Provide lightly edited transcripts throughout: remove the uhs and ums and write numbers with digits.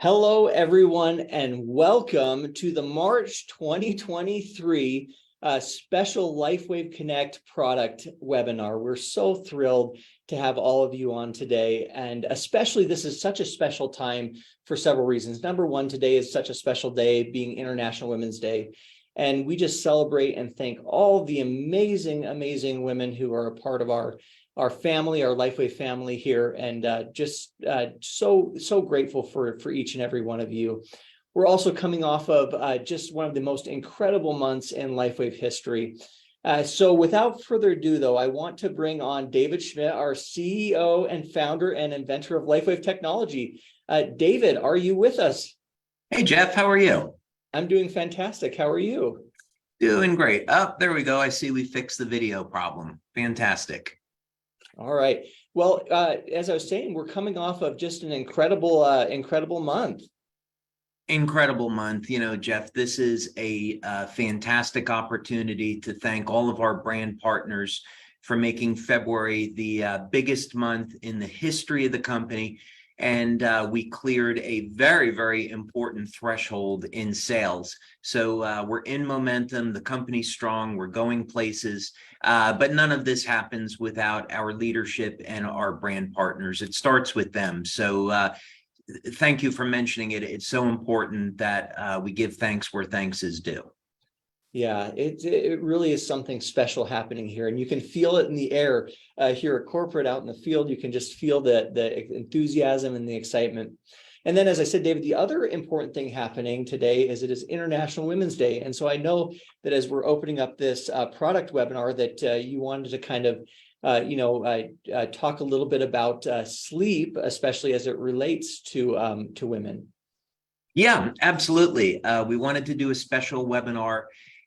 Hello, everyone, and welcome to the March 2023 special LifeWave Connect product webinar. We're so thrilled to have all of you on today, and especially this is such a special time for several reasons. Number one, today is such a special day, being International Women's Day, and we just celebrate and thank all the amazing, amazing women who are a part of our family, our LifeWave family here, and so grateful for each and every one of you. We're also coming off of just one of the most incredible months in LifeWave history. So without further ado, though, I want to bring on David Schmidt, our CEO and founder and inventor of LifeWave technology. David, are you with us? Hey, Jeff, how are you? I'm doing fantastic. How are you? Doing great. Oh, there we go. I see we fixed the video problem. Fantastic. All right. Well, as I was saying, we're coming off of just an incredible month. Incredible month. You know, Jeff, this is a fantastic opportunity to thank all of our brand partners for making February the biggest month in the history of the company. And we cleared a very, very important threshold in sales. So we're in momentum, the company's strong, we're going places, but none of this happens without our leadership and our brand partners. It starts with them. So thank you for mentioning it. It's so important that we give thanks where thanks is due. Yeah, it really is something special happening here, and you can feel it in the air here at corporate, out in the field. You can just feel the enthusiasm and the excitement. And then, as I said, David, the other important thing happening today is it is International Women's Day, and so I know that as we're opening up this product webinar, that you wanted to kind of talk a little bit about sleep, especially as it relates to women. Yeah, absolutely. We wanted to do a special webinar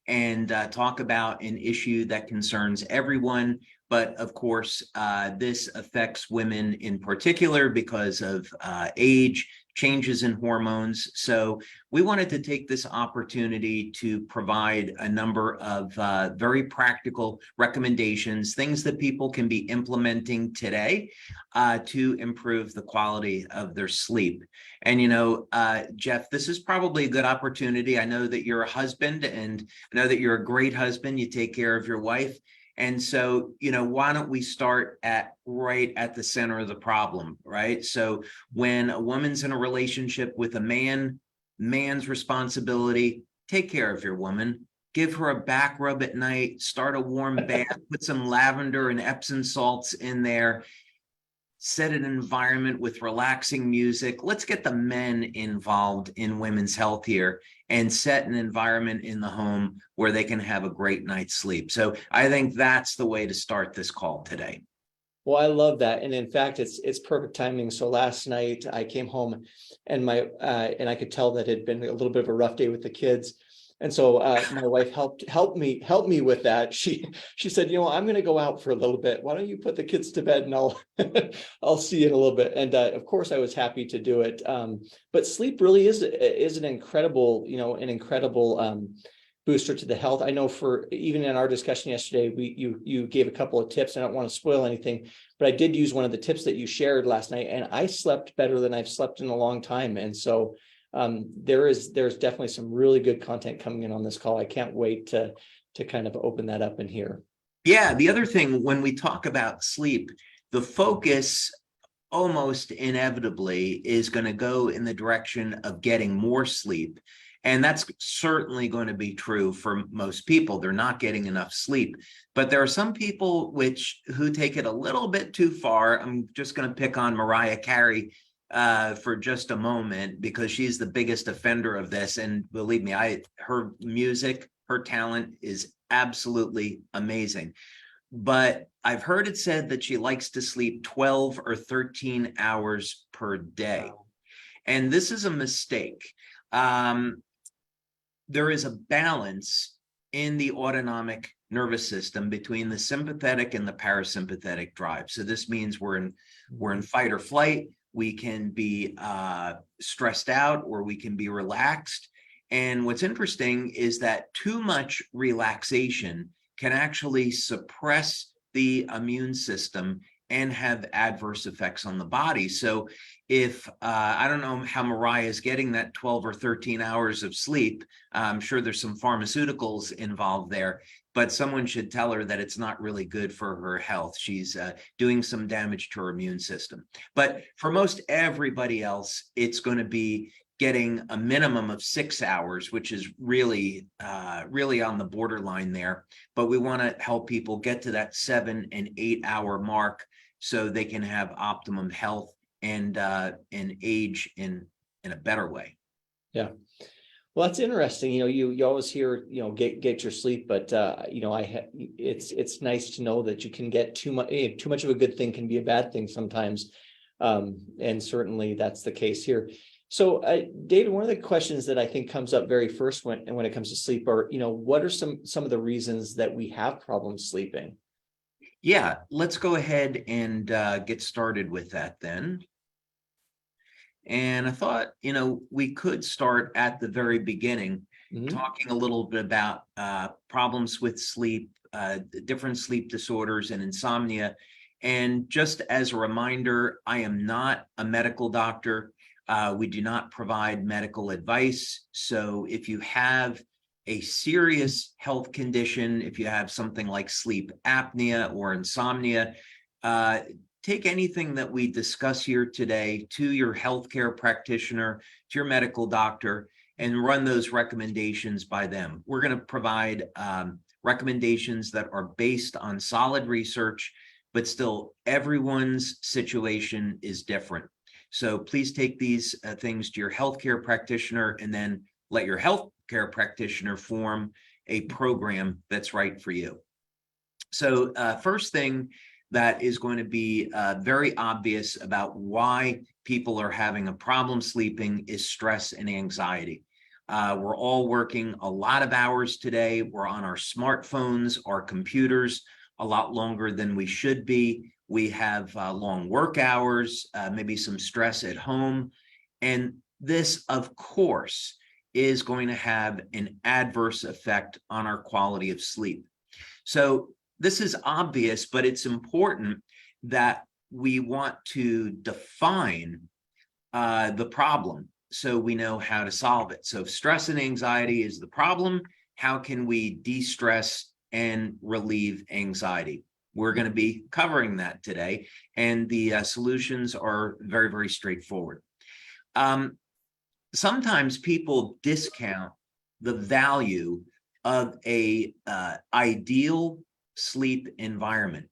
and talk about an issue that concerns everyone. But of course, this affects women in particular because of age, changes in hormones. So we wanted to take this opportunity to provide a number of very practical recommendations, things that people can be implementing today to improve the quality of their sleep. And, you know, Jeff, this is probably a good opportunity. I know that you're a husband, and I know that you're a great husband. You take care of your wife. And so, you know, why don't we start right at the center of the problem, right? So when a woman's in a relationship with a man, man's responsibility, take care of your woman, give her a back rub at night, start a warm bath, put some lavender and Epsom salts in there, set an environment with relaxing music. Let's get the men involved in women's health here and set an environment in the home where they can have a great night's sleep. So I think that's the way to start this call today. Well, I love that, and in fact, it's perfect timing. So last night I came home, and and I could tell that it had been a little bit of a rough day with the kids, and so my wife helped me with that. She said, you know, I'm going to go out for a little bit. Why don't you put the kids to bed, and I'll see you in a little bit. And of course, I was happy to do it. But sleep really is an incredible, booster to the health. I know for even in our discussion yesterday, you gave a couple of tips. I don't want to spoil anything, but I did use one of the tips that you shared last night, and I slept better than I've slept in a long time. And so there's definitely some really good content coming in on this call. I can't wait to kind of open that up in here. Yeah, the other thing, when we talk about sleep, the focus almost inevitably is going to go in the direction of getting more sleep. And that's certainly going to be true for most people. They're not getting enough sleep. But there are some people who take it a little bit too far. I'm just going to pick on Mariah Carey for just a moment, because she's the biggest offender of this. And believe me, her music, her talent is absolutely amazing. But I've heard it said that she likes to sleep 12 or 13 hours per day. Wow. And this is a mistake. There is a balance in the autonomic nervous system between the sympathetic and the parasympathetic drive. So this means we're in fight or flight. We can be stressed out, or we can be relaxed. And what's interesting is that too much relaxation can actually suppress the immune system and have adverse effects on the body. So if I don't know how Mariah is getting that 12 or 13 hours of sleep, I'm sure there's some pharmaceuticals involved there, but someone should tell her that it's not really good for her health. She's doing some damage to her immune system. But for most everybody else, it's going to be getting a minimum of 6 hours, which is really, really on the borderline there. But we want to help people get to that 7 and 8 hour mark so they can have optimum health and age in a better way. Yeah. Well, that's interesting. You always hear, get your sleep, but it's nice to know that you can get too much of a good thing can be a bad thing sometimes. And certainly that's the case here. So, David, one of the questions that I think comes up very first when it comes to sleep are, what are some of the reasons that we have problems sleeping? Yeah, let's go ahead and get started with that then. And I thought, we could start at the very beginning, talking a little bit about problems with sleep, different sleep disorders and insomnia. And just as a reminder, I am not a medical doctor. We do not provide medical advice. So if you have a serious health condition, if you have something like sleep apnea or insomnia, take anything that we discuss here today to your healthcare practitioner, to your medical doctor, and run those recommendations by them. We're going to provide recommendations that are based on solid research, but still everyone's situation is different. So please take these things to your healthcare practitioner and then let your healthcare practitioner form a program that's right for you. So first thing that is going to be very obvious about why people are having a problem sleeping is stress and anxiety. We're all working a lot of hours today. We're on our smartphones, our computers, a lot longer than we should be. We have long work hours, maybe some stress at home. And this, of course, is going to have an adverse effect on our quality of sleep. So this is obvious, but it's important that we want to define the problem so we know how to solve it. So if stress and anxiety is the problem, how can we de-stress and relieve anxiety? We're going to be covering that today, and the solutions are very, very straightforward. Sometimes people discount the value of a ideal sleep environment,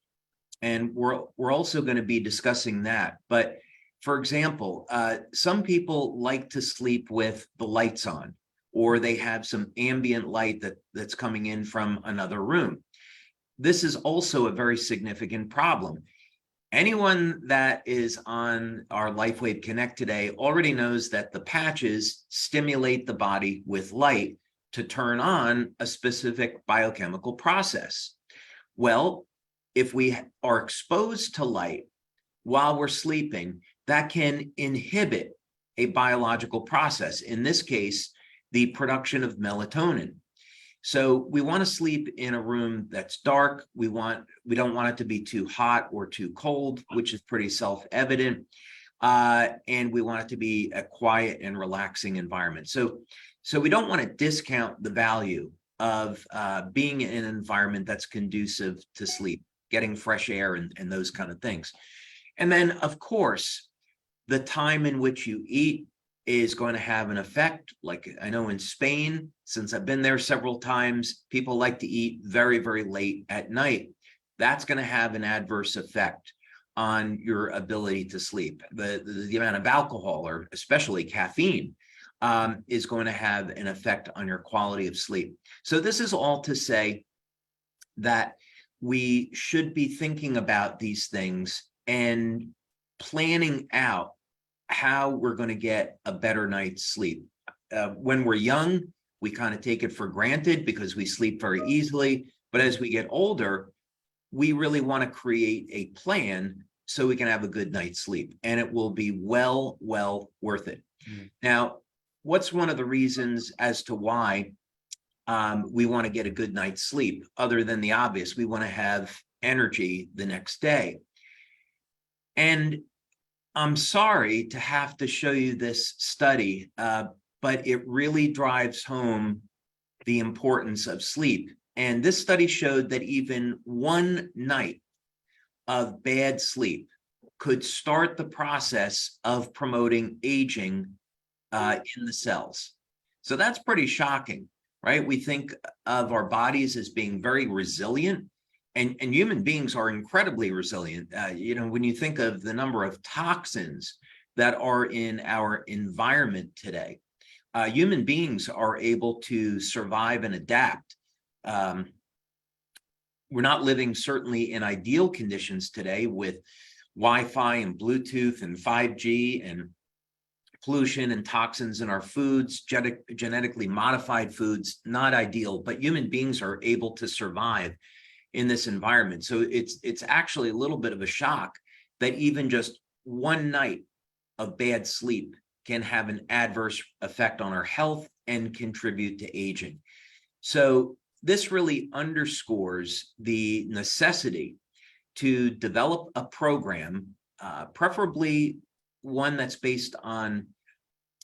and we're also going to be discussing that. But for example, some people like to sleep with the lights on, or they have some ambient light that's coming in from another room. This is also a very significant problem. Anyone that is on our LifeWave Connect today already knows that the patches stimulate the body with light to turn on a specific biochemical process. Well, if we are exposed to light while we're sleeping, that can inhibit a biological process, in this case, the production of melatonin. So we want to sleep in a room that's dark. We don't want it to be too hot or too cold, which is pretty self-evident. And we want it to be a quiet and relaxing environment. So we don't want to discount the value of being in an environment that's conducive to sleep, getting fresh air and those kind of things. And then, of course, the time in which you eat is going to have an effect. Like I know in Spain, since I've been there several times, people like to eat very, very late at night. That's going to have an adverse effect on your ability to sleep. The amount of alcohol, or especially caffeine, is going to have an effect on your quality of sleep. So this is all to say that we should be thinking about these things and planning out how we're going to get a better night's sleep. When we're young, we kind of take it for granted because we sleep very easily. But as we get older, we really want to create a plan so we can have a good night's sleep, and it will be well worth it. Now, what's one of the reasons as to why we want to get a good night's sleep, other than the obvious? We want to have energy the next day. And I'm sorry to have to show you this study, but it really drives home the importance of sleep. And this study showed that even one night of bad sleep could start the process of promoting aging in the cells. So that's pretty shocking, right? We think of our bodies as being very resilient, and human beings are incredibly resilient. When you think of the number of toxins that are in our environment today, human beings are able to survive and adapt. We're not living certainly in ideal conditions today with Wi-Fi and Bluetooth and 5G and pollution and toxins in our foods, genetically modified foods, not ideal, but human beings are able to survive in this environment. So it's actually a little bit of a shock that even just one night of bad sleep can have an adverse effect on our health and contribute to aging. So this really underscores the necessity to develop a program, preferably one that's based on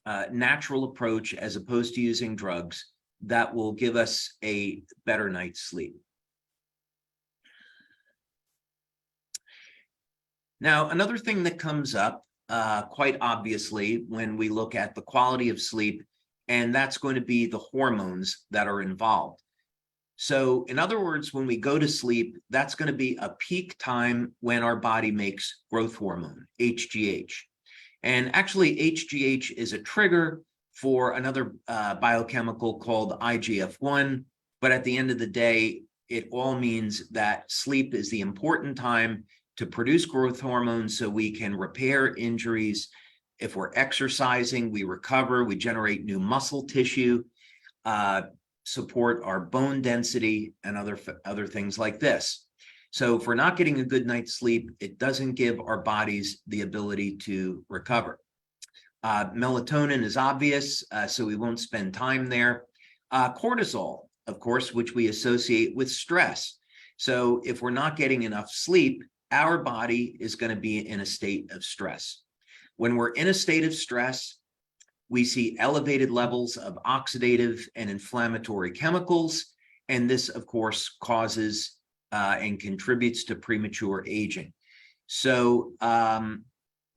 a natural approach as opposed to using drugs, that will give us a better night's sleep. Now, another thing that comes up quite obviously when we look at the quality of sleep, and that's going to be the hormones that are involved. So in other words, when we go to sleep, that's going to be a peak time when our body makes growth hormone, HGH. And actually, HGH is a trigger for another biochemical called IGF-1. But at the end of the day, it all means that sleep is the important time to produce growth hormones so we can repair injuries. If we're exercising, we recover, we generate new muscle tissue, support our bone density, and other things like this. So if we're not getting a good night's sleep, it doesn't give our bodies the ability to recover. Melatonin is obvious, so we won't spend time there. Cortisol, of course, which we associate with stress. So if we're not getting enough sleep, our body is going to be in a state of stress. When we're in a state of stress, we see elevated levels of oxidative and inflammatory chemicals, and this, of course, causes and contributes to premature aging. So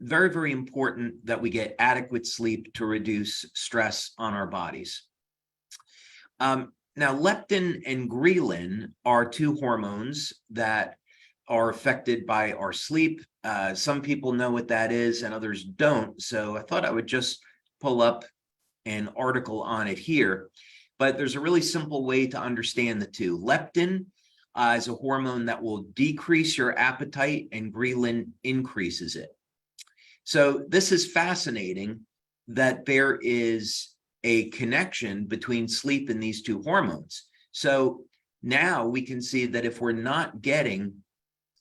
very, very important that we get adequate sleep to reduce stress on our bodies. Now, leptin and ghrelin are two hormones that are affected by our sleep. Some people know what that is and others don't. So I thought I would just pull up an article on it here. But there's a really simple way to understand the two. Leptin is a hormone that will decrease your appetite, and ghrelin increases it. So this is fascinating that there is a connection between sleep and these two hormones. So now we can see that if we're not getting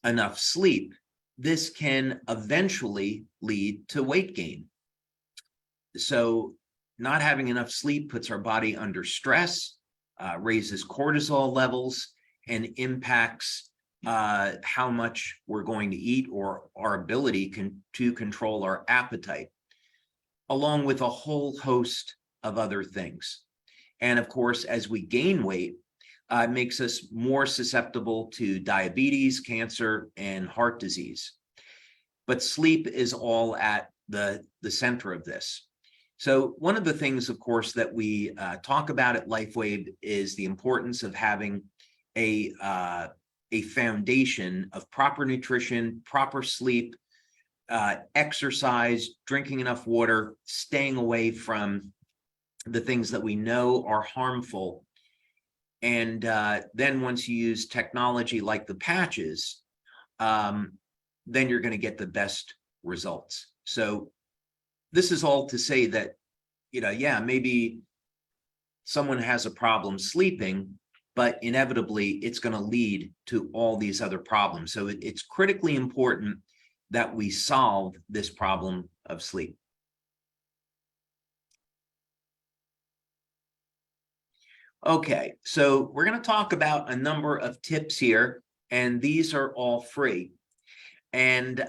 enough sleep, this can eventually lead to weight gain. So not having enough sleep puts our body under stress, raises cortisol levels, and impacts how much we're going to eat or our ability to control our appetite, along with a whole host of other things. And of course, as we gain weight, it makes us more susceptible to diabetes, cancer, and heart disease. But sleep is all at the center of this. So one of the things, of course, that we talk about at LifeWave is the importance of having a foundation of proper nutrition, proper sleep, exercise, drinking enough water, staying away from the things that we know are harmful. And then once you use technology like the patches, then you're going to get the best results. So this is all to say that, yeah, maybe someone has a problem sleeping, but inevitably it's going to lead to all these other problems. So it's critically important that we solve this problem of sleep. Okay, so we're going to talk about a number of tips here, and these are all free. And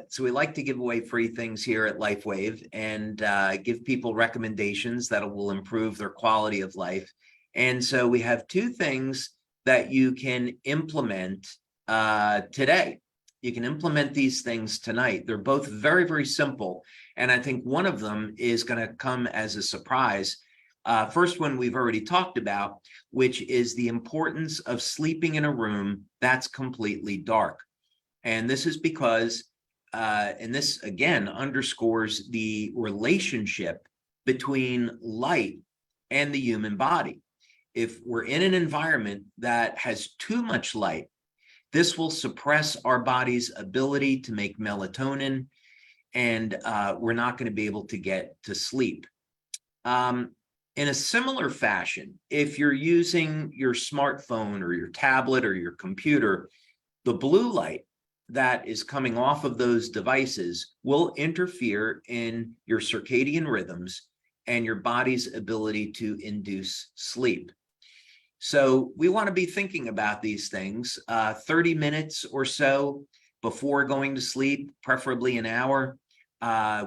so we like to give away free things here at LifeWave and give people recommendations that will improve their quality of life. And so we have two things that you can implement today. You can implement these things tonight. They're both very, very simple. And I think one of them is going to come as a surprise. First one we've already talked about, which is the importance of sleeping in a room that's completely dark. And this is because, and this again underscores the relationship between light and the human body. If we're in an environment that has too much light, this will suppress our body's ability to make melatonin, and we're not going to be able to get to sleep. In a similar fashion, if you're using your smartphone or your tablet or your computer, the blue light that is coming off of those devices will interfere in your circadian rhythms and your body's ability to induce sleep. So we want to be thinking about these things 30 minutes or so before going to sleep, preferably an hour.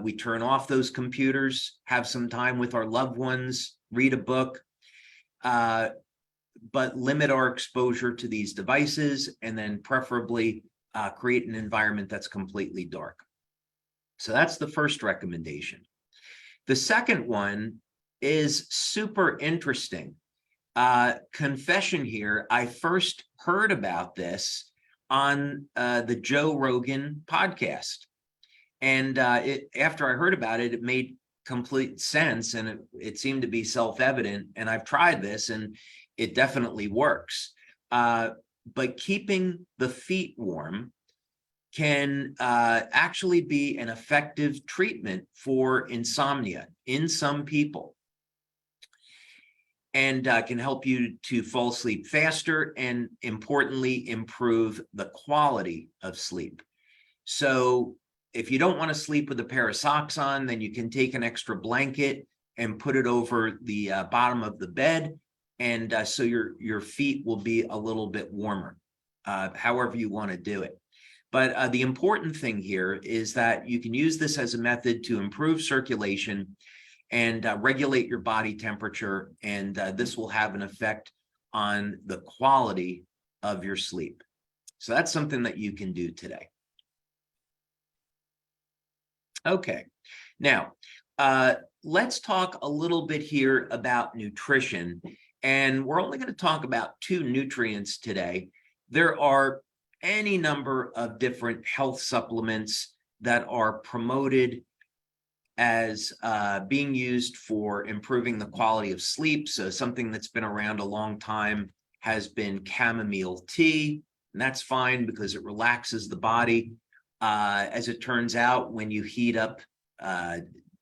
We turn off those computers, have some time with our loved ones, read a book, but limit our exposure to these devices, and then preferably create an environment that's completely dark. So that's the first recommendation. The second one is super interesting. Confession here, I first heard about this on the Joe Rogan podcast. And after I heard about it, it made complete sense, and it seemed to be self-evident. And I've tried this, and it definitely works. But keeping the feet warm can actually be an effective treatment for insomnia in some people, and can help you to fall asleep faster and, importantly, improve the quality of sleep. So if you don't want to sleep with a pair of socks on, then you can take an extra blanket and put it over the bottom of the bed, and so your feet will be a little bit warmer, however you want to do it. But the important thing here is that you can use this as a method to improve circulation and regulate your body temperature, and this will have an effect on the quality of your sleep. So that's something that you can do today. Okay, now let's talk a little bit here about nutrition, and we're only going to talk about two nutrients today. There are any number of different health supplements that are promoted as being used for improving the quality of sleep. So something that's been around a long time has been chamomile tea, and that's fine because it relaxes the body. As it turns out, when you heat up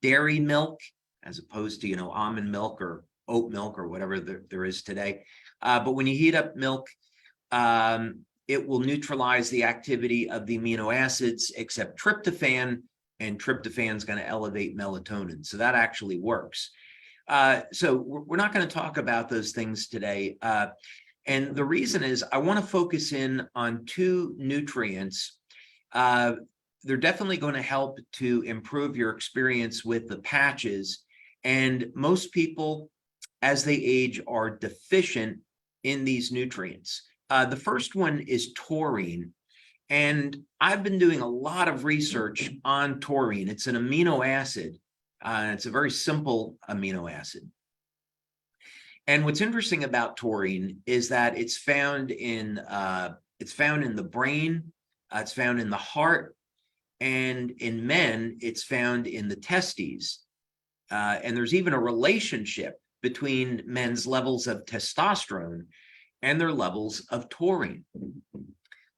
dairy milk, as opposed to, almond milk or oat milk or whatever there is today, but when you heat up milk, it will neutralize the activity of the amino acids except tryptophan, and tryptophan is going to elevate melatonin. So that actually works. So we're not going to talk about those things today. And the reason is I want to focus in on two nutrients. They're definitely going to help to improve your experience with the patches. And most people, as they age, are deficient in these nutrients. The first one is taurine. And I've been doing a lot of research on taurine. It's an amino acid. It's a very simple amino acid. And what's interesting about taurine is that it's found in the brain, it's found in the heart, and in men, it's found in the testes. And there's even a relationship between men's levels of testosterone and their levels of taurine.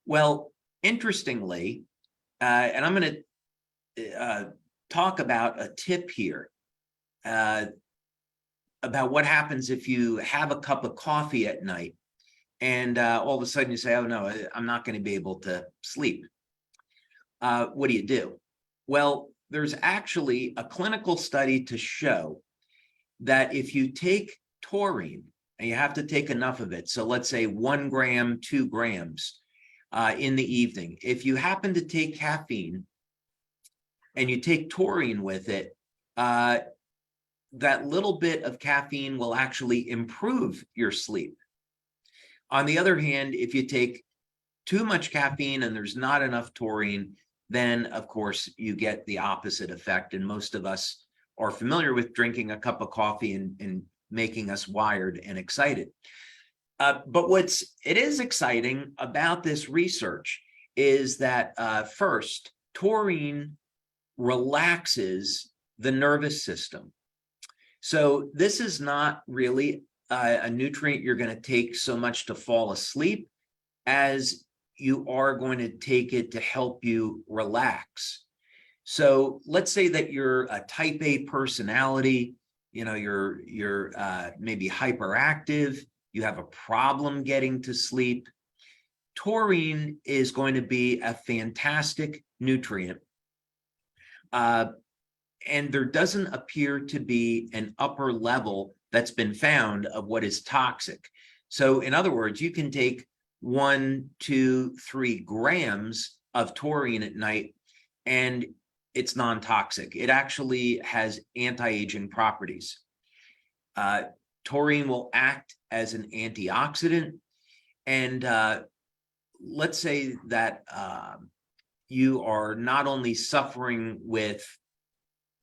Well, interestingly, and I'm going to talk about a tip here about what happens if you have a cup of coffee at night and all of a sudden you say, oh no, I'm not going to be able to sleep. What do? Well, there's actually a clinical study to show that if you take taurine, and you have to take enough of it, so let's say 1 gram, 2 grams, in the evening. If you happen to take caffeine and you take taurine with it, that little bit of caffeine will actually improve your sleep. On the other hand, if you take too much caffeine and there's not enough taurine, then of course you get the opposite effect. And most of us are familiar with drinking a cup of coffee and making us wired and excited. But it is exciting about this research is that first, taurine relaxes the nervous system. So this is not really a nutrient you're going to take so much to fall asleep as you are going to take it to help you relax. So let's say that you're a type A personality, you're maybe hyperactive, you have a problem getting to sleep. Taurine is going to be a fantastic nutrient. And there doesn't appear to be an upper level that's been found of what is toxic. So in other words, you can take 1, 2, 3 grams of taurine at night and it's non-toxic. It actually has anti-aging properties. Taurine will act as an antioxidant. And let's say that you are not only suffering with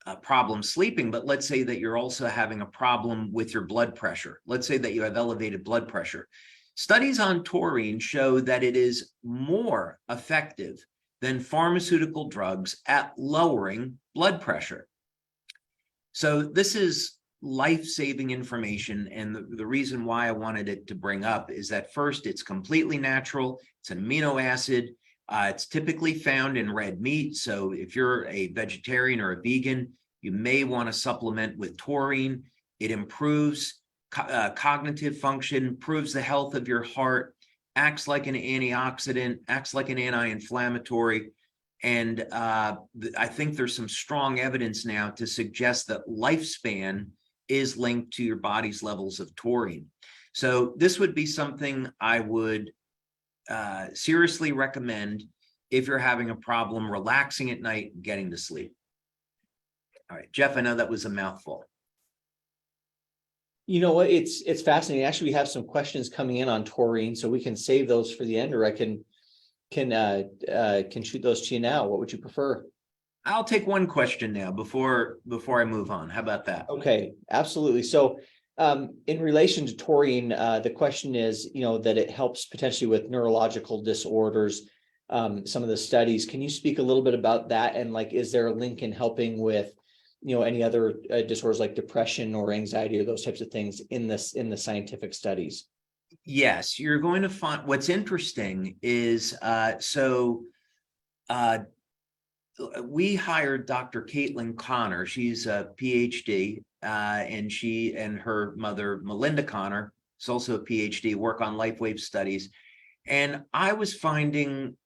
a problem sleeping, but let's say that you're also having a problem with your blood pressure. Let's say that you have elevated blood pressure. Studies on taurine show that it is more effective than pharmaceutical drugs at lowering blood pressure. So this is life-saving information. And the reason why I wanted it to bring up is that first, it's completely natural. It's an amino acid. It's typically found in red meat. So if you're a vegetarian or a vegan, you may want to supplement with taurine. It improves cognitive function, improves the health of your heart, acts like an antioxidant, acts like an anti-inflammatory. And I think there's some strong evidence now to suggest that lifespan is linked to your body's levels of taurine. So this would be something I would seriously recommend if you're having a problem relaxing at night and getting to sleep. All right, Jeff, I know that was a mouthful. You know what? It's fascinating. Actually, we have some questions coming in on taurine, so we can save those for the end, or I can shoot those to you now. What would you prefer? I'll take one question now before I move on. How about that? Okay, absolutely. So in relation to taurine, the question is, that it helps potentially with neurological disorders. Some of the studies, can you speak a little bit about that? And is there a link in helping with, any other disorders like depression or anxiety or those types of things in the scientific studies? Yes, you're going to find what's interesting is, we hired Dr. Caitlin Connor. She's a PhD, and she and her mother, Melinda Connor, is also a PhD, work on LifeWave studies. And I was finding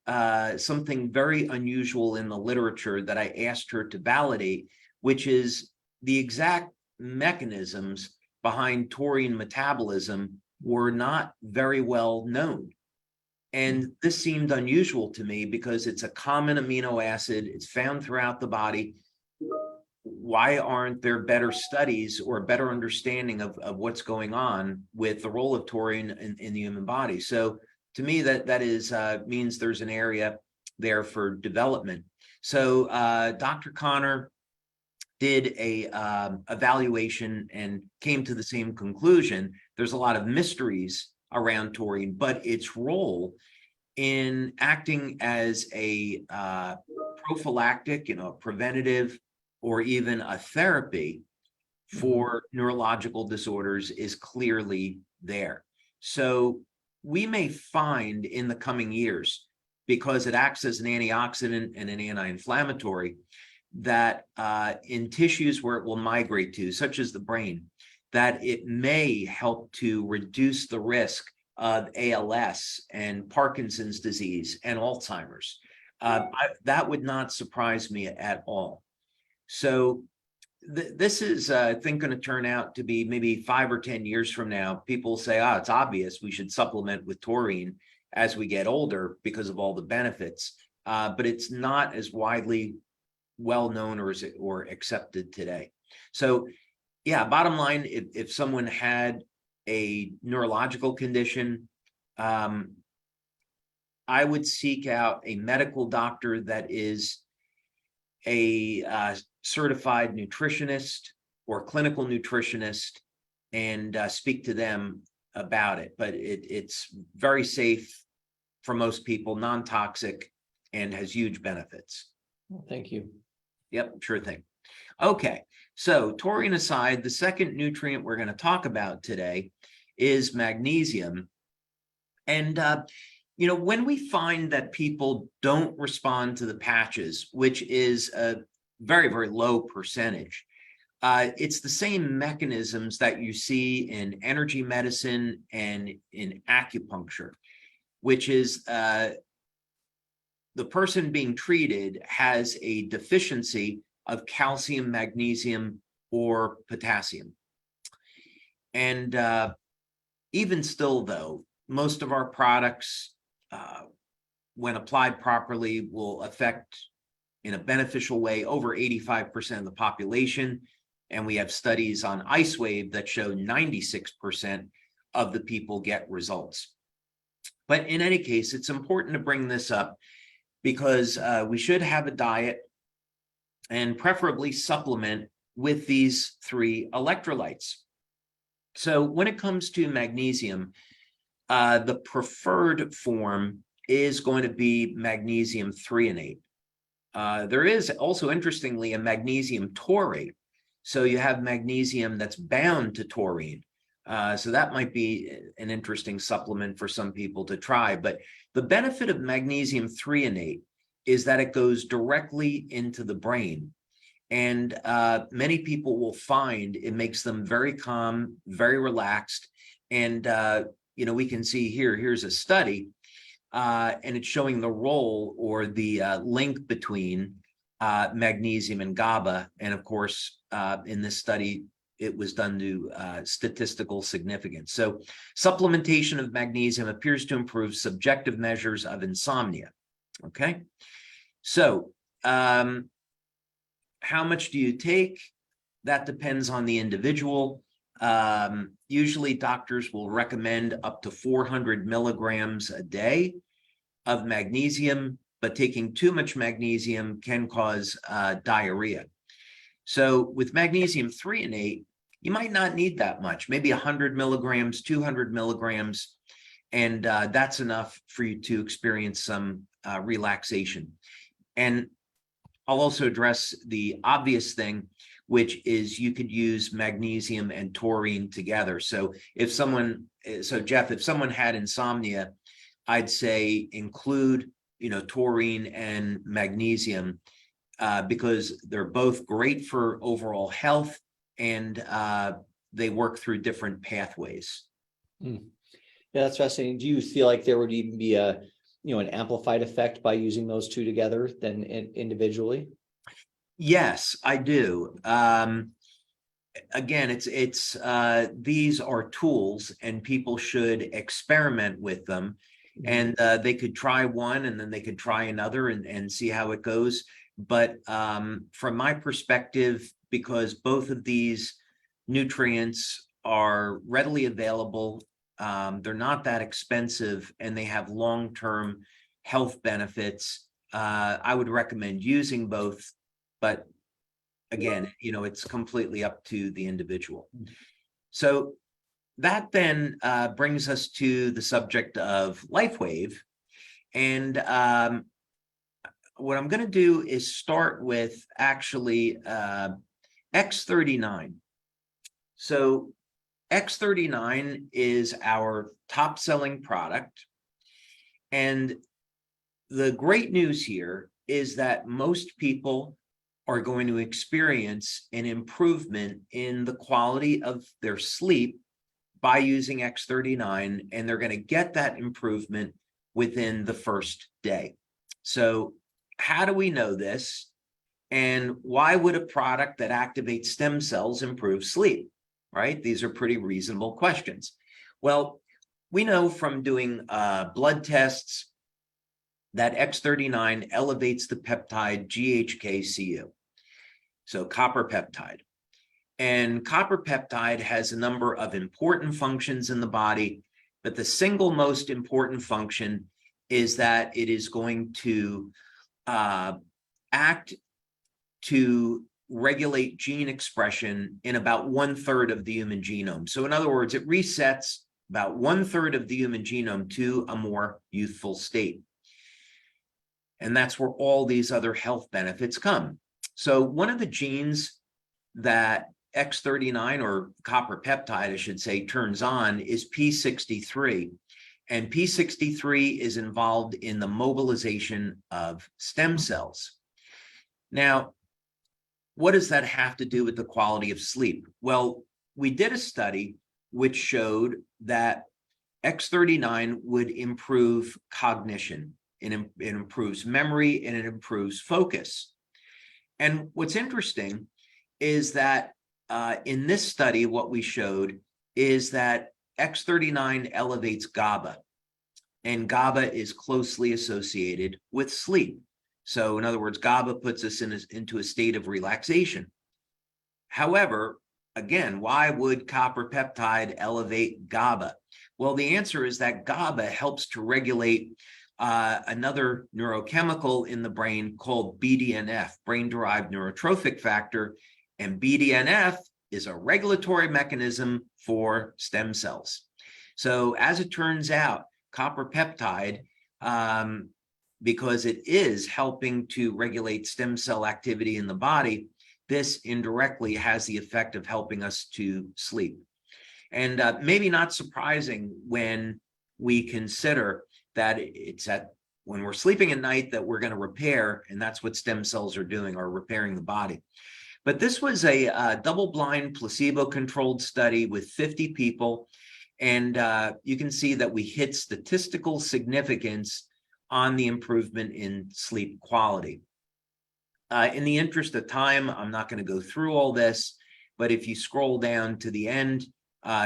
something very unusual in the literature that I asked her to validate, which is the exact mechanisms behind taurine metabolism were not very well known. And this seemed unusual to me because it's a common amino acid. It's found throughout the body. Why aren't there better studies or a better understanding of what's going on with the role of taurine in the human body? So to me, that is means there's an area there for development. So Dr. Connor did a evaluation and came to the same conclusion. There's a lot of mysteries around taurine, but its role in acting as a prophylactic, preventative, or even a therapy for neurological disorders is clearly there. So we may find in the coming years, because it acts as an antioxidant and an anti-inflammatory, that in tissues where it will migrate to, such as the brain, that it may help to reduce the risk of ALS and Parkinson's disease and Alzheimer's. That would not surprise me at all. So this is, I think, going to turn out to be maybe 5 or 10 years from now. People say, it's obvious we should supplement with taurine. as we get older because of all the benefits, but it's not as widely well known or accepted today. So yeah, bottom line, if someone had a neurological condition, I would seek out a medical doctor that is a certified nutritionist or clinical nutritionist and speak to them about it. But it's very safe for most people, non-toxic, and has huge benefits. Well, thank you. Yep, sure thing. Okay, so taurine aside, the second nutrient we're going to talk about today is magnesium. And when we find that people don't respond to the patches, which is a very, very low percentage, it's the same mechanisms that you see in energy medicine and in acupuncture, which is the person being treated has a deficiency of calcium, magnesium, or potassium. And even still, though, most of our products, when applied properly, will affect in a beneficial way over 85% of the population. And we have studies on LifeWave that show 96% of the people get results. But in any case, it's important to bring this up because we should have a diet and preferably supplement with these three electrolytes. So when it comes to magnesium, the preferred form is going to be magnesium threonate. There is also, interestingly, a magnesium taurate. So you have magnesium that's bound to taurine. So that might be an interesting supplement for some people to try. But the benefit of magnesium threonate is that it goes directly into the brain. And many people will find it makes them very calm, very relaxed. And, we can see here's a study, and it's showing the role or the link between magnesium and GABA. And of course, in this study, it was done to statistical significance. So supplementation of magnesium appears to improve subjective measures of insomnia. Okay. So how much do you take? That depends on the individual. Usually doctors will recommend up to 400 milligrams a day of magnesium, but taking too much magnesium can cause diarrhea. So with magnesium threonate, you might not need that much, maybe 100 milligrams, 200 milligrams, and that's enough for you to experience some relaxation. And I'll also address the obvious thing, which is you could use magnesium and taurine together. So Jeff, if someone had insomnia, I'd say include, taurine and magnesium because they're both great for overall health and they work through different pathways. Yeah, that's fascinating. Do you feel like there would even be an amplified effect by using those two together than individually? Yes, I do. Again, it's these are tools and people should experiment with them. And they could try one and then they could try another and see how it goes. But from my perspective, because both of these nutrients are readily available, they're not that expensive, and they have long-term health benefits, I would recommend using both. But again, it's completely up to the individual. So that then brings us to the subject of LifeWave. And what I'm going to do is start with actually X39. So X39 is our top selling product. And the great news here is that most people are going to experience an improvement in the quality of their sleep by using X39, and they're going to get that improvement within the first day. So how do we know this? And why would a product that activates stem cells improve sleep, right? These are pretty reasonable questions. Well, we know from doing blood tests that X39 elevates the peptide GHK-Cu, so copper peptide. And copper peptide has a number of important functions in the body, but the single most important function is that it is going to act to regulate gene expression in about 1/3 of the human genome. So in other words, it resets about 1/3 of the human genome to a more youthful state. And that's where all these other health benefits come. So one of the genes that X39, or copper peptide, I should say, turns on is P63. And P63 is involved in the mobilization of stem cells. Now, what does that have to do with the quality of sleep? Well, we did a study which showed that X39 would improve cognition. It improves memory and it improves focus. And what's interesting is that in this study, what we showed is that X39 elevates GABA, and GABA is closely associated with sleep. So in other words, GABA puts us into a state of relaxation. However, again, why would copper peptide elevate GABA? Well, the answer is that GABA helps to regulate another neurochemical in the brain called BDNF, brain-derived neurotrophic factor, and BDNF is a regulatory mechanism for stem cells. So as it turns out, copper peptide, because it is helping to regulate stem cell activity in the body, this indirectly has the effect of helping us to sleep. And maybe not surprising when we consider that it's when we're sleeping at night that we're going to repair, and that's what stem cells are doing, are repairing the body. But this was a double-blind, placebo-controlled study with 50 people, and you can see that we hit statistical significance on the improvement in sleep quality. In the interest of time, I'm not going to go through all this, but if you scroll down to the end,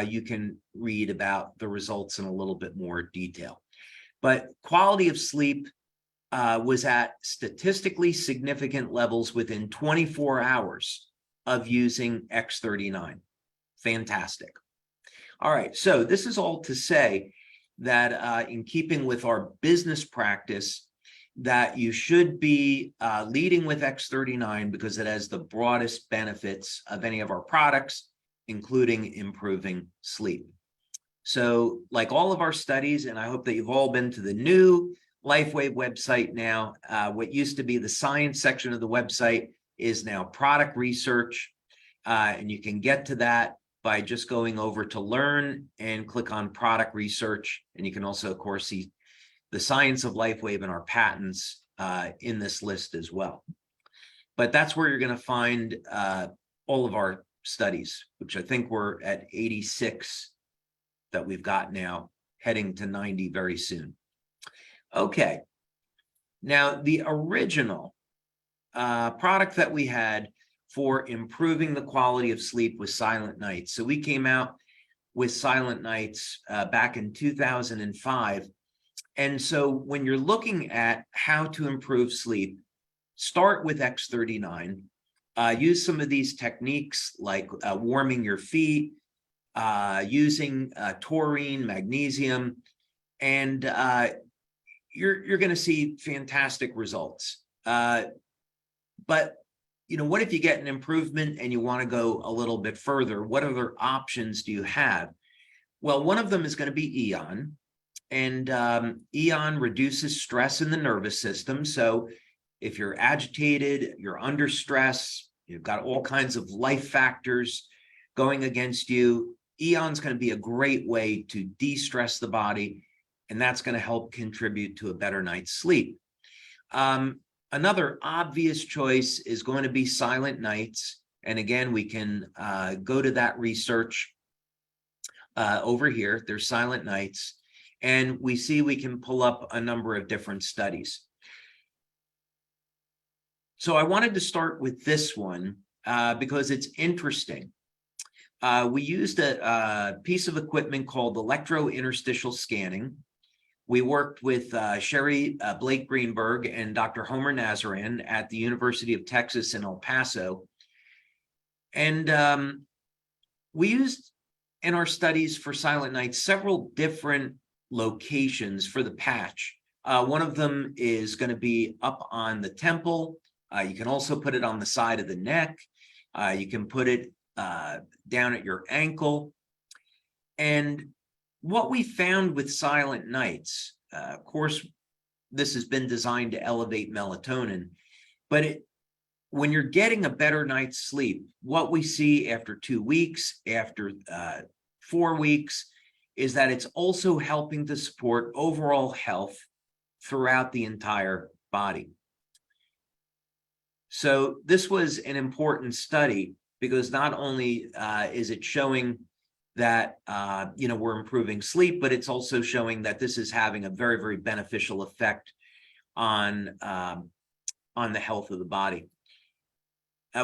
you can read about the results in a little bit more detail. But quality of sleep was at statistically significant levels within 24 hours of using X39. Fantastic. All right, so this is all to say that in keeping with our business practice, that you should be leading with X39 because it has the broadest benefits of any of our products, including improving sleep. So like all of our studies, and I hope that you've all been to the new LifeWave website now, what used to be the science section of the website is now product research. And you can get to that by just going over to learn and click on product research. And you can also, of course, see the science of LifeWave and our patents in this list as well. But that's where you're going to find all of our studies, which I think we're at 86 that we've got now, heading to 90 very soon. Okay, now the original product that we had for improving the quality of sleep was Silent Nights. So we came out with Silent Nights back in 2005. And so when you're looking at how to improve sleep, start with X39. Use some of these techniques like warming your feet, using taurine, magnesium, and you're going to see fantastic results. But you know, what if you get an improvement and you want to go a little bit further? What other options do you have? Well, one of them is going to be Eon, and Eon reduces stress in the nervous system. So if you're agitated, you're under stress, you've got all kinds of life factors going against you, Eon's going to be a great way to de-stress the body, and that's going to help contribute to a better night's sleep. Another obvious choice is going to be Silent Nights. And again, we can go to that research over here. There's Silent Nights. And we see we can pull up a number of different studies. So I wanted to start with this one because it's interesting. We used a piece of equipment called electrointerstitial scanning. We worked with Sherry Blake Greenberg and Dr. Homer Nazaran at the University of Texas in El Paso. And we used in our studies for Silent Night several different locations for the patch. One of them is going to be up on the temple. You can also put it on the side of the neck. You can put it down at your ankle. And what we found with Silent Nights, of course, this has been designed to elevate melatonin, but when you're getting a better night's sleep, what we see after 2 weeks, after 4 weeks, is that it's also helping to support overall health throughout the entire body. So this was an important study because not only is it showing that we're improving sleep, but it's also showing that this is having a very, very beneficial effect on the health of the body.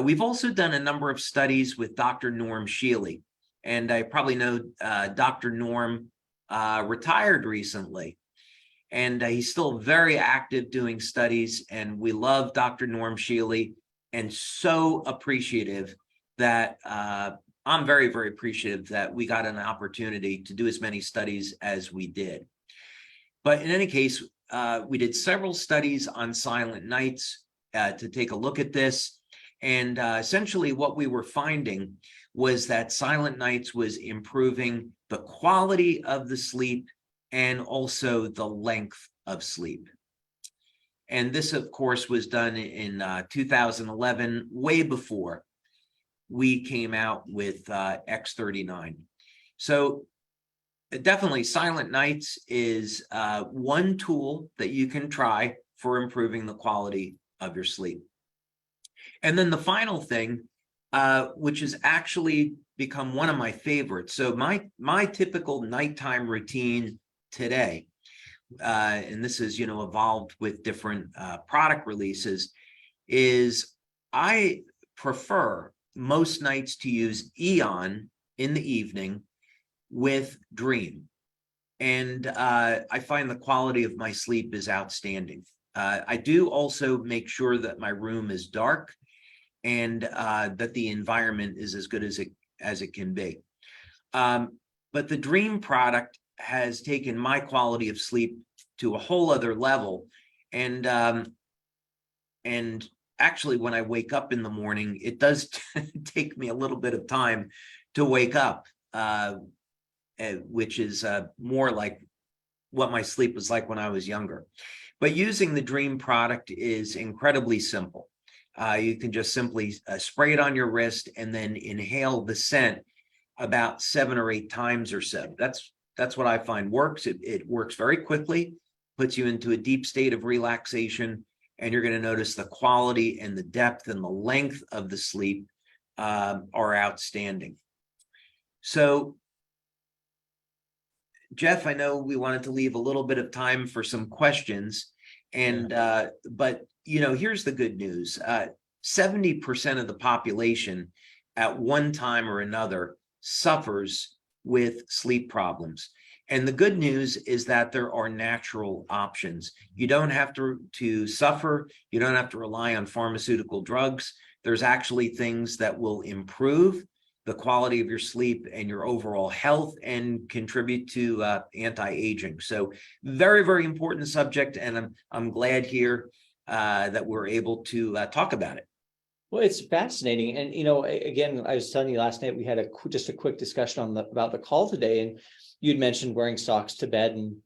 We've also done a number of studies with Dr. Norm Shealy, and I probably know Dr. Norm retired recently, and he's still very active doing studies, and we love Dr. Norm Shealy, and so appreciative that I'm very, very appreciative that we got an opportunity to do as many studies as we did. But in any case, we did several studies on Silent Nights to take a look at this. And essentially what we were finding was that Silent Nights was improving the quality of the sleep and also the length of sleep. And this, of course, was done in 2011, way before we came out with X39. So definitely Silent Nights is one tool that you can try for improving the quality of your sleep. And then the final thing, which has actually become one of my favorites. So my typical nighttime routine today, and this is evolved with different product releases, is I prefer most nights to use Eon in the evening with Dream. And I find the quality of my sleep is outstanding. I do also make sure that my room is dark and that the environment is as good as it can be. But the Dream product has taken my quality of sleep to a whole other level. And actually, when I wake up in the morning, it does take me a little bit of time to wake up, which is more like what my sleep was like when I was younger. But using the Dream product is incredibly simple. You can just simply spray it on your wrist and then inhale the scent about 7 or 8 times or so. That's what I find works. It works very quickly, puts you into a deep state of relaxation, and you're going to notice the quality and the depth and the length of the sleep are outstanding. So, Jeff, I know we wanted to leave a little bit of time for some questions, and but here's the good news. 70% of the population at one time or another suffers with sleep problems. And the good news is that there are natural options. You don't have to suffer. You don't have to rely on pharmaceutical drugs. There's actually things that will improve the quality of your sleep and your overall health and contribute to anti-aging. So very, very important subject. And I'm glad here that we're able to talk about it. Well, it's fascinating. And, again, I was telling you last night, we had just a quick discussion about the call today. And you'd mentioned wearing socks to bed and,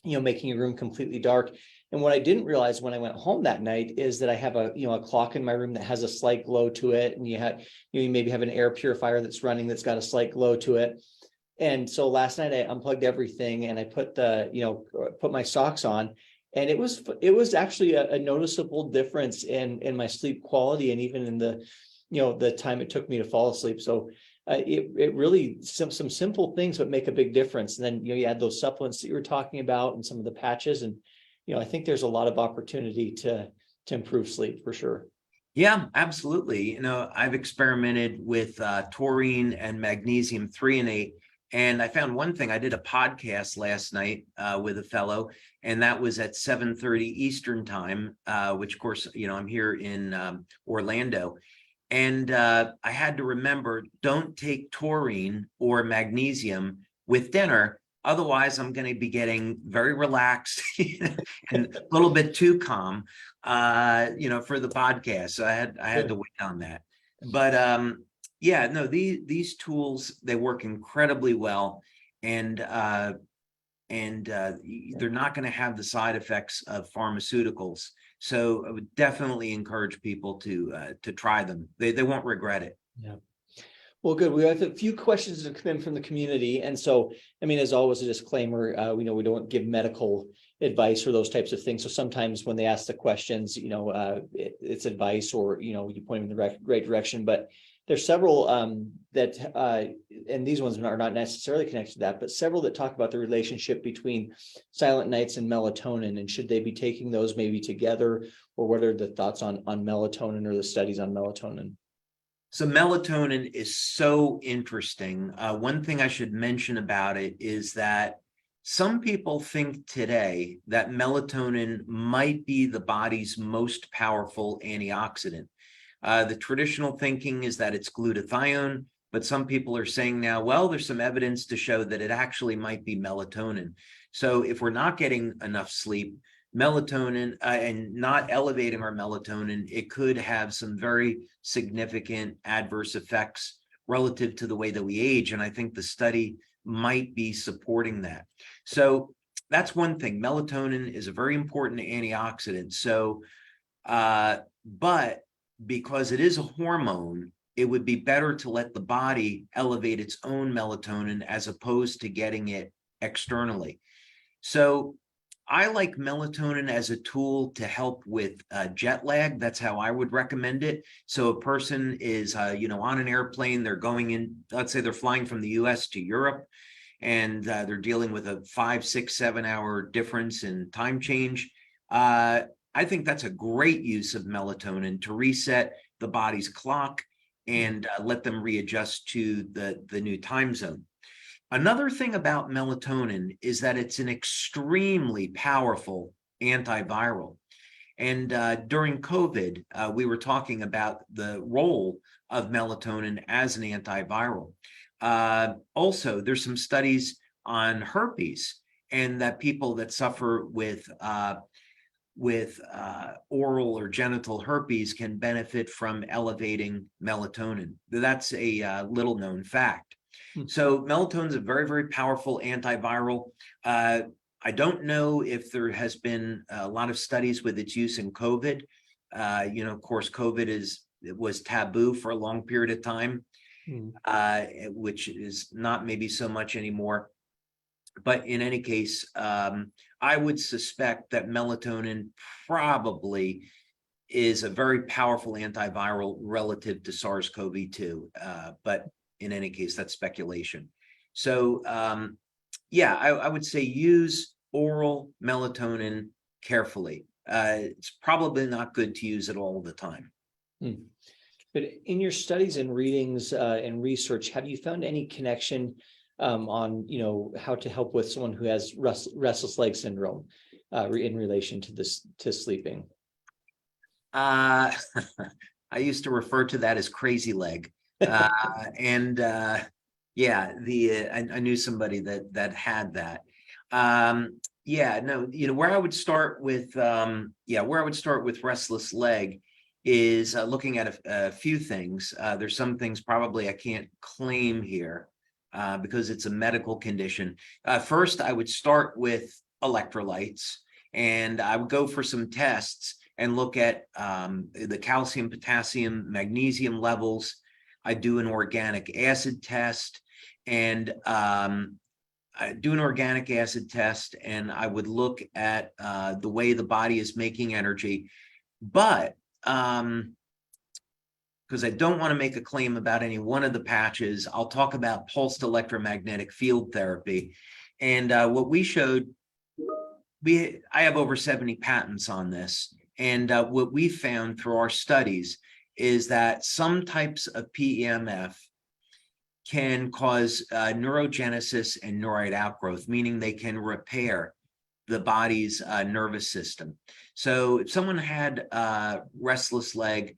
making your room completely dark. And what I didn't realize when I went home that night is that I have a clock in my room that has a slight glow to it. And you maybe have an air purifier that's running that's got a slight glow to it. And so last night I unplugged everything and I put put my socks on. And it was actually a noticeable difference in my sleep quality and even in the time it took me to fall asleep. So it really some simple things but make a big difference. And then you add those supplements that you were talking about and some of the patches, and I think there's a lot of opportunity to improve sleep for sure. Yeah, absolutely. I've experimented with taurine and magnesium threonate, and I found one thing. I did a podcast last night with a fellow, and that was at 7:30 Eastern time, which of course, I'm here in Orlando. And I had to remember, don't take taurine or magnesium with dinner. Otherwise, I'm going to be getting very relaxed and a little bit too calm, for the podcast. So I had to wait on that. But yeah, no, these tools, they work incredibly well, and they're not going to have the side effects of pharmaceuticals. So I would definitely encourage people to try them. They won't regret it. Yeah. Well, good. We have a few questions that come in from the community. And so, I mean, as always, a disclaimer, we know we don't give medical advice or those types of things. So sometimes when they ask the questions, it's advice, or, you point them in the right direction. But there's several and these ones are not necessarily connected to that, but several that talk about the relationship between silent nights and melatonin, and should they be taking those maybe together, or what are the thoughts on melatonin or the studies on melatonin? So melatonin is so interesting. One thing I should mention about it is that some people think today that melatonin might be the body's most powerful antioxidant. The traditional thinking is that it's glutathione, but some people are saying now, well, there's some evidence to show that it actually might be melatonin. So if we're not getting enough sleep, melatonin and not elevating our melatonin, it could have some very significant adverse effects relative to the way that we age. And I think the study might be supporting that. So that's one thing. Melatonin is a very important antioxidant. So, but because it is a hormone, it would be better to let the body elevate its own melatonin as opposed to getting it externally. So I like melatonin as a tool to help with jet lag. That's how I would recommend it. So a person is, on an airplane, they're going in, let's say they're flying from the US to Europe, and they're dealing with a 5, 6, 7 hour difference in time change. I think that's a great use of melatonin to reset the body's clock and let them readjust to the new time zone. Another thing about melatonin is that it's an extremely powerful antiviral. And during COVID, we were talking about the role of melatonin as an antiviral. Also, there's some studies on herpes, and that people that suffer with oral or genital herpes can benefit from elevating melatonin. That's a little known fact. So melatonin is a very, very powerful antiviral. I don't know if there has been a lot of studies with its use in COVID. Of course, COVID was taboo for a long period of time, which is not maybe so much anymore. But in any case, I would suspect that melatonin probably is a very powerful antiviral relative to SARS-CoV-2. But in any case, that's speculation. So I would say use oral melatonin carefully. It's probably not good to use it all the time. But in your studies and readings and research, have you found any connection on how to help with someone who has restless leg syndrome in relation to sleeping? I used to refer to that as crazy leg. I knew somebody that had that. Where I would start with restless leg is looking at a few things. There's some things probably I can't claim here because it's a medical condition. First, I would start with electrolytes, and I would go for some tests and look at the calcium, potassium, magnesium levels. I do an organic acid test, and I would look at the way the body is making energy. But because I don't want to make a claim about any one of the patches, I'll talk about pulsed electromagnetic field therapy. And what we showed, I have over 70 patents on this. And what we found through our studies is that some types of PEMF can cause neurogenesis and neurite outgrowth, meaning they can repair the body's nervous system. So if someone had restless leg,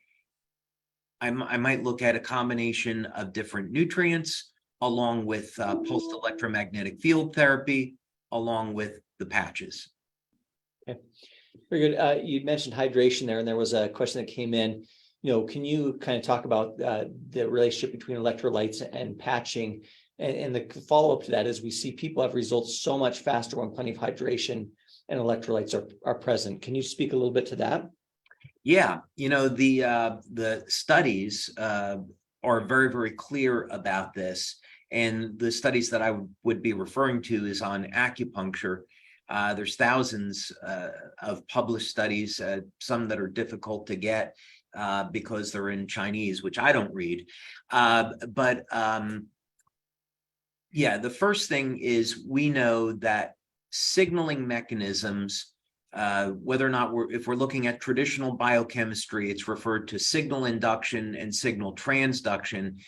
I might look at a combination of different nutrients along with pulsed electromagnetic field therapy, along with the patches. Okay, very good. You mentioned hydration there, and there was a question that came in. Can you kind of talk about the relationship between electrolytes and patching? And the follow-up to that is we see people have results so much faster when plenty of hydration and electrolytes are present. Can you speak a little bit to that? Yeah, the studies are very, very clear about this. And the studies that I would be referring to is on acupuncture. There's thousands of published studies, some that are difficult to get because they're in Chinese, which I don't read. Yeah, the first thing is we know that signaling mechanisms, whether or not if we're looking at traditional biochemistry, it's referred to signal induction and signal transduction,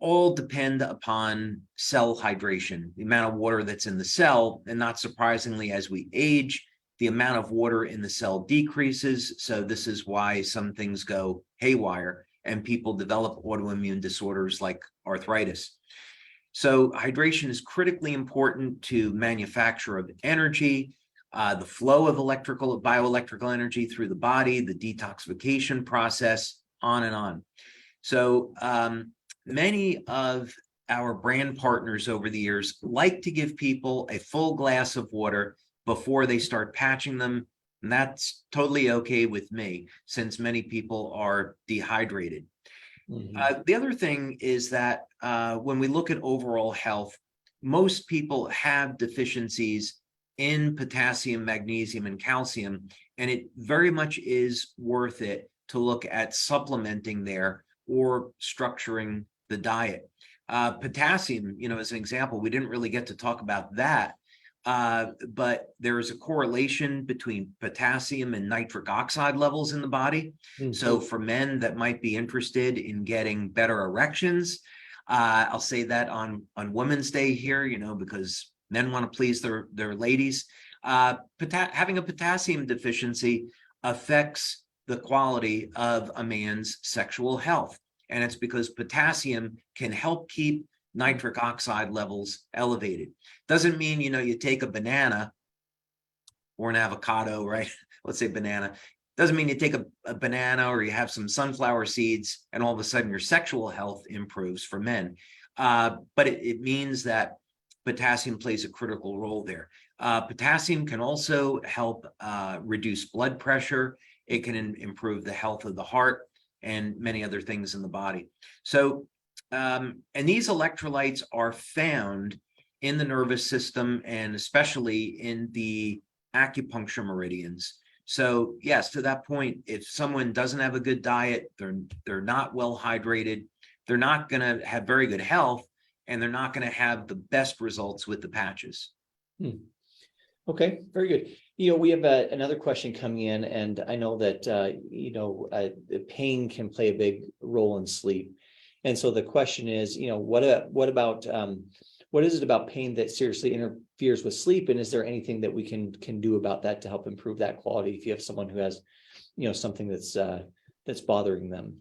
all depend upon cell hydration, the amount of water that's in the cell. And not surprisingly, as we age, the amount of water in the cell decreases. So this is why some things go haywire and people develop autoimmune disorders like arthritis. So hydration is critically important to manufacture of energy, the flow of bioelectrical energy through the body, the detoxification process, on and on. So many of our brand partners over the years like to give people a full glass of water before they start patching them. And that's totally okay with me, since many people are dehydrated. The other thing is that when we look at overall health, most people have deficiencies in potassium, magnesium, and calcium, and it very much is worth it to look at supplementing there or structuring the diet. Potassium, as an example, we didn't really get to talk about that, but there is a correlation between potassium and nitric oxide levels in the body. So for men that might be interested in getting better erections, I'll say that on Women's Day here, because men want to please their ladies. Having a potassium deficiency affects the quality of a man's sexual health. And it's because potassium can help keep nitric oxide levels elevated. Doesn't mean, you take a banana or an avocado, right? Let's say banana. Doesn't mean you take a banana or you have some sunflower seeds and all of a sudden your sexual health improves for men. But it means that potassium plays a critical role there. Potassium can also help reduce blood pressure. It can improve the health of the heart and many other things in the body. So, and these electrolytes are found in the nervous system and especially in the acupuncture meridians. So yes, to that point, if someone doesn't have a good diet, they're not well hydrated, they're not going to have very good health, and they're not going to have the best results with the patches. Okay, very good. We have another question coming in, and I know that pain can play a big role in sleep. And so the question is, what is it about pain that seriously interferes with sleep? And is there anything that we can do about that to help improve that quality if you have someone who has, something that's bothering them?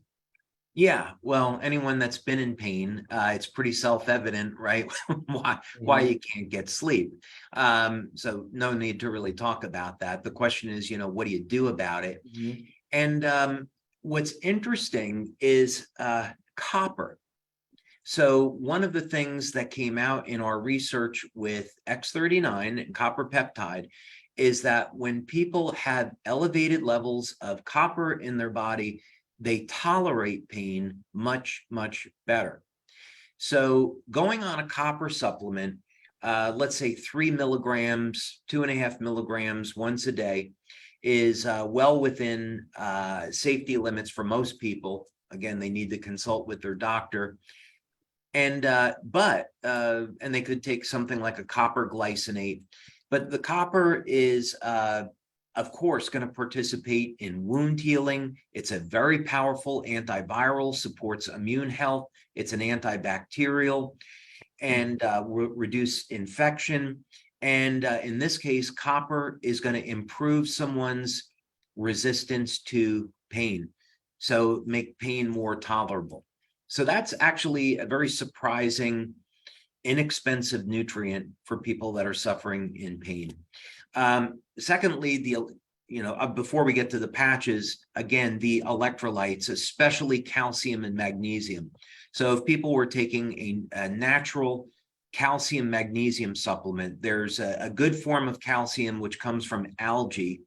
Yeah, well, anyone that's been in pain, it's pretty self-evident, right? why you can't get sleep. So no need to really talk about that. The question is, what do you do about it? And what's interesting is copper. So one of the things that came out in our research with X39, copper peptide, is that when people have elevated levels of copper in their body, they tolerate pain much, much better. So going on a copper supplement, let's say 3 milligrams, 2.5 milligrams once a day, is well within safety limits for most people. Again, they need to consult with their doctor. And they could take something like a copper glycinate, but the copper is of course, going to participate in wound healing. It's a very powerful antiviral, supports immune health. It's an antibacterial and reduce infection. And in this case, copper is going to improve someone's resistance to pain, so make pain more tolerable. So that's actually a very surprising, inexpensive nutrient for people that are suffering in pain. Secondly, before we get to the patches, again, the electrolytes, especially calcium and magnesium. So if people were taking a natural calcium magnesium supplement, there's a good form of calcium which comes from algae,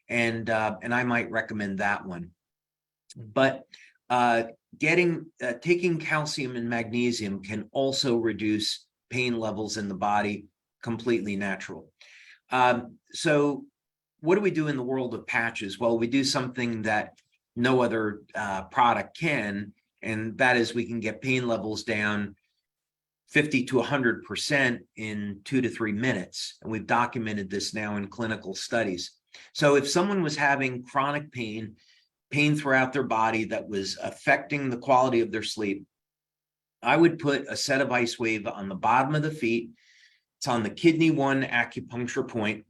and I might recommend that one. But taking calcium and magnesium can also reduce pain levels in the body, completely natural. So what do we do in the world of patches? Well, we do something that no other product can, and that is we can get pain levels down 50 to 100% in 2 to 3 minutes. And we've documented this now in clinical studies. So if someone was having chronic pain throughout their body that was affecting the quality of their sleep, I would put a set of LifeWave on the bottom of the feet. It's on the kidney 1 acupuncture point,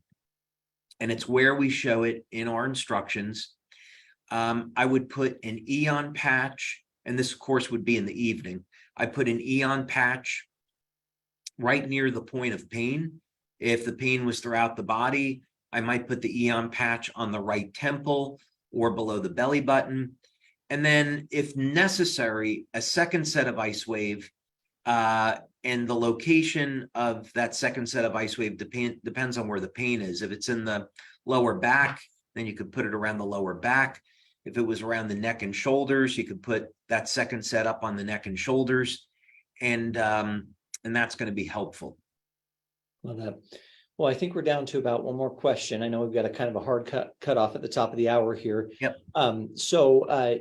and it's where we show it in our instructions. I would put an Eon patch, and this, of course, would be in the evening. I put an Eon patch right near the point of pain. If the pain was throughout the body, I might put the Eon patch on the right temple or below the belly button. And then, if necessary, a second set of LifeWave, and the location of that second set of LifeWave depends on where the pain is. If it's in the lower back, then you could put it around the lower back. If it was around the neck and shoulders, you could put that second set up on the neck and shoulders, and that's going to be helpful. Love that. Well, I think we're down to about one more question. I know we've got a kind of a hard cut off at the top of the hour here. Yep. So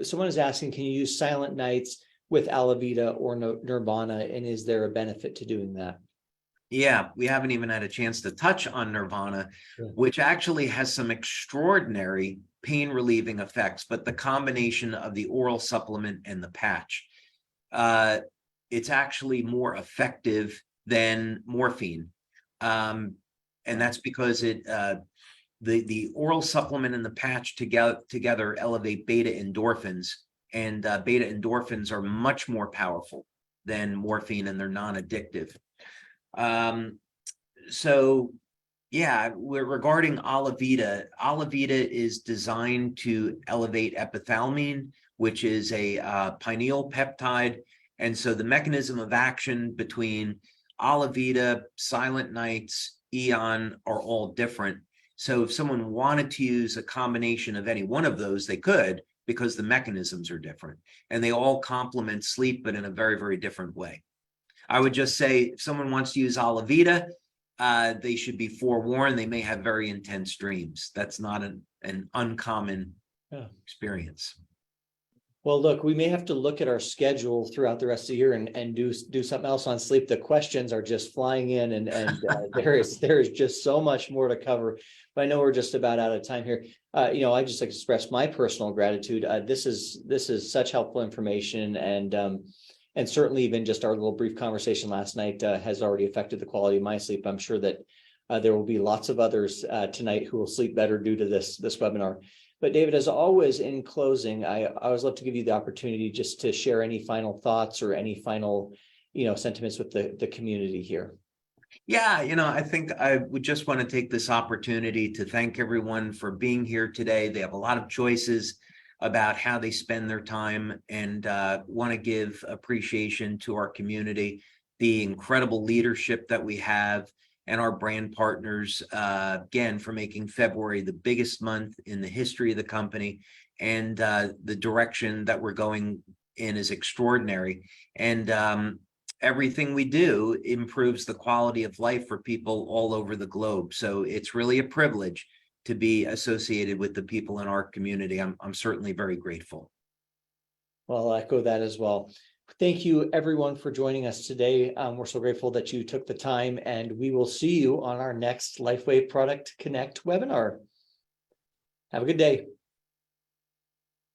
someone is asking, can you use Silent Nights with Alavida or Nirvana, and is there a benefit to doing that? Yeah, we haven't even had a chance to touch on Nirvana, Sure. which actually has some extraordinary pain relieving effects, but the combination of the oral supplement and the patch, it's actually more effective than morphine. And that's because the oral supplement and the patch together elevate beta endorphins, and beta endorphins are much more powerful than morphine, and they're non-addictive. So yeah, regarding Alavida is designed to elevate epithalamine, which is a pineal peptide. And so the mechanism of action between Alavida, Silent Nights, Eon are all different. So if someone wanted to use a combination of any one of those, they could, because the mechanisms are different, and they all complement sleep, but in a very, very different way. I would just say, if someone wants to use Alavida, they should be forewarned. They may have very intense dreams. That's not an uncommon experience. Well, look, we may have to look at our schedule throughout the rest of the year and do something else on sleep. The questions are just flying in, and there is just so much more to cover. But I know we're just about out of time here. I just express my personal gratitude. This is such helpful information, and certainly even just our little brief conversation last night has already affected the quality of my sleep. I'm sure that there will be lots of others tonight who will sleep better due to this webinar. But David, as always, in closing, I always love to give you the opportunity just to share any final thoughts or any final, sentiments with the community here. Yeah, I think I would just want to take this opportunity to thank everyone for being here today. They have a lot of choices about how they spend their time, and want to give appreciation to our community, the incredible leadership that we have, and our brand partners, again, for making February the biggest month in the history of the company. And the direction that we're going in is extraordinary. And everything we do improves the quality of life for people all over the globe. So it's really a privilege to be associated with the people in our community. I'm certainly very grateful. Well, I'll echo that as well. Thank you, everyone, for joining us today. We're so grateful that you took the time, and we will see you on our next LifeWave Product Connect webinar. Have a good day.